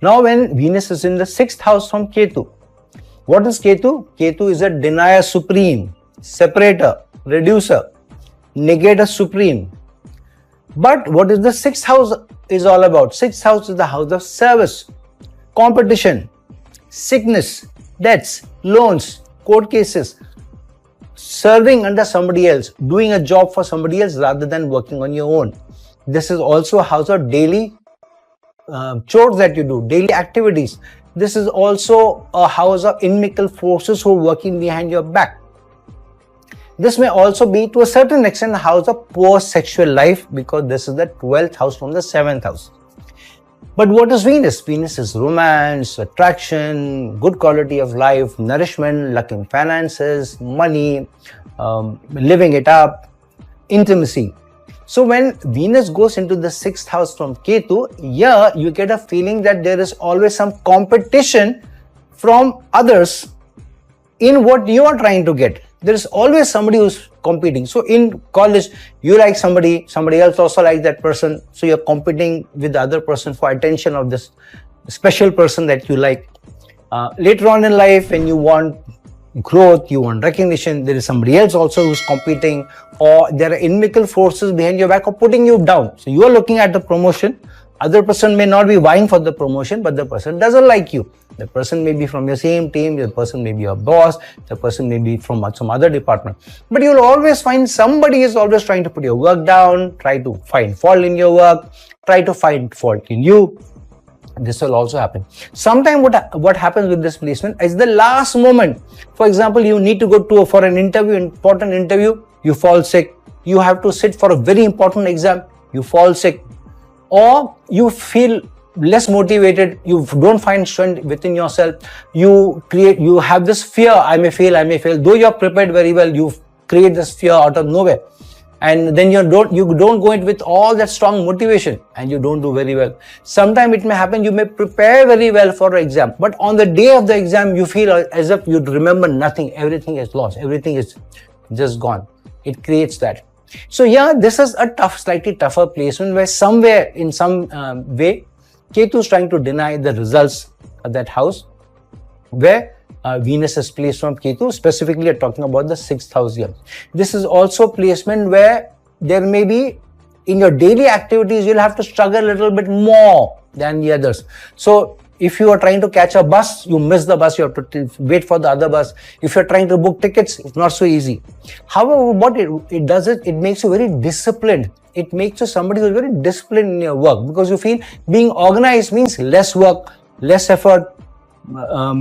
Now when Venus is in the 6th house from Ketu, what is Ketu? Ketu is a denier supreme, separator, reducer, negator supreme. But what is the 6th house is all about? 6th house is the house of service, competition, sickness, debts, loans, court cases, serving under somebody else, doing a job for somebody else rather than working on your own. This is also a house of daily chores that you do, daily activities. This is also a house of inimical forces who are working behind your back. This may also be to a certain extent a house of poor sexual life, because this is the 12th house from the 7th house. But what is Venus? Venus is romance, attraction, good quality of life, nourishment, luck in finances, money, living it up, intimacy. So when Venus goes into the 6th house from Ketu, here you get a feeling that there is always some competition from others in what you are trying to get. There is always somebody who's competing. So in college, you like somebody else also likes that person. So you're competing with the other person for attention of this special person that you like. Later on in life, when you want growth, you want recognition, there is somebody else also who's competing, or there are inimical forces behind your back or putting you down. So you are looking at the promotion. Other person may not be vying for the promotion, but the person doesn't like you. The person may be from your same team, the person may be your boss, the person may be from some other department. But you'll always find somebody is always trying to put your work down, try to find fault in your work, try to find fault in you. This will also happen. Sometimes what happens with this placement is the last moment. For example, you need to go for an interview, important interview, you fall sick. You have to sit for a very important exam, you fall sick. Or you feel less motivated, you don't find strength within yourself, you have this fear, I may fail. Though you're prepared very well, you create this fear out of nowhere. And then you don't go in with all that strong motivation and you don't do very well. Sometimes it may happen, you may prepare very well for an exam, but on the day of the exam, you feel as if you remember nothing, everything is lost, everything is just gone. It creates that. So yeah, this is a slightly tougher placement where somewhere in some way, Ketu is trying to deny the results of that house where Venus is placed from Ketu. Specifically, we are talking about the 6th house here. This is also placement where there may be, in your daily activities, you'll have to struggle a little bit more than the others. So if you are trying to catch a bus, you miss the bus, you have to wait for the other bus. If you're trying to book tickets, it's not so easy. However, what it does is, it makes you very disciplined. It makes you somebody who's very disciplined in your work, because you feel being organized means less work, less effort.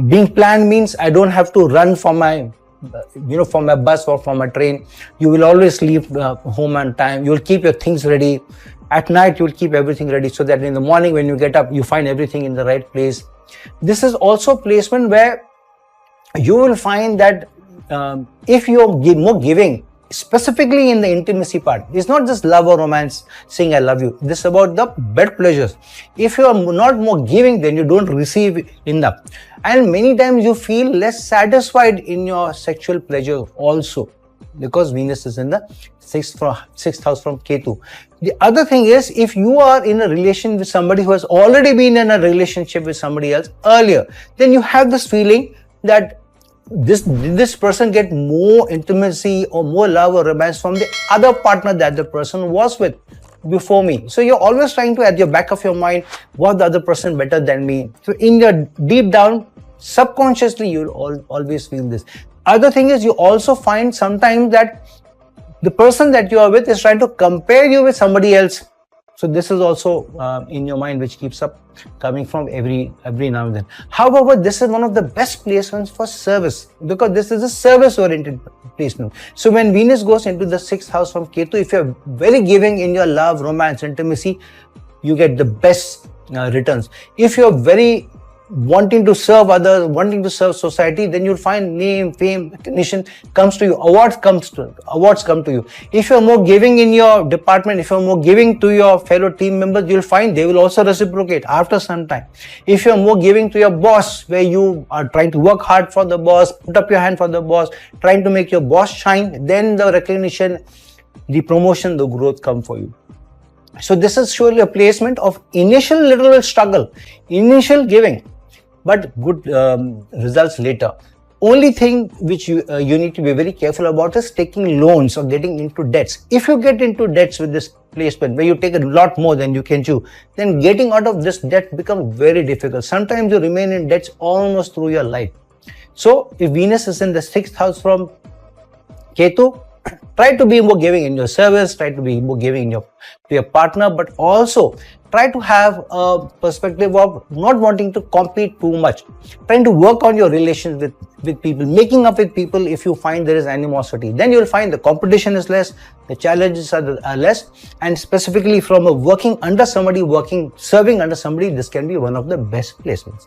Being planned means I don't have to run for my bus or for my train. You will always leave home on time. You will keep your things ready. At night, you will keep everything ready so that in the morning when you get up, you find everything in the right place. This is also placement where you will find that if you're more giving, specifically in the intimacy part, it's not just love or romance, saying I love you. This is about the bed pleasures. If you are not more giving, then you don't receive enough. And many times you feel less satisfied in your sexual pleasure also, because Venus is in the 6th house from Ketu. The other thing is, if you are in a relation with somebody who has already been in a relationship with somebody else earlier, then you have this feeling that this person get more intimacy or more love or romance from the other partner that the person was with before me. So you're always trying to, at the back of your mind, was the other person better than me? So in your deep down, subconsciously, you'll always feel this. Other thing is, you also find sometimes that the person that you are with is trying to compare you with somebody else. So this is also in your mind, which keeps up coming from every now and then. However, this is one of the best placements for service, because this is a service-oriented placement. So when Venus goes into the 6th house from Ketu, if you're very giving in your love, romance, intimacy, you get the best returns. If you're very wanting to serve others, wanting to serve society, then you'll find name, fame, recognition comes to you, awards come to you. If you're more giving in your department, if you're more giving to your fellow team members, you'll find they will also reciprocate after some time. If you're more giving to your boss, where you are trying to work hard for the boss, put up your hand for the boss, trying to make your boss shine, then the recognition, the promotion, the growth come for you. So this is surely a placement of initial little bit struggle, initial giving, but good results later. Only thing which you need to be very careful about is taking loans or getting into debts. If you get into debts with this placement where you take a lot more than you can chew, then getting out of this debt becomes very difficult. Sometimes you remain in debts almost through your life. So if Venus is in the 6th house from Ketu, try to be more giving in your service, try to be more giving to your partner, but also try to have a perspective of not wanting to compete too much, trying to work on your relations with people, making up with people. If you find there is animosity, then you will find the competition is less, the challenges are less, and specifically from a working under somebody, serving under somebody, this can be one of the best placements.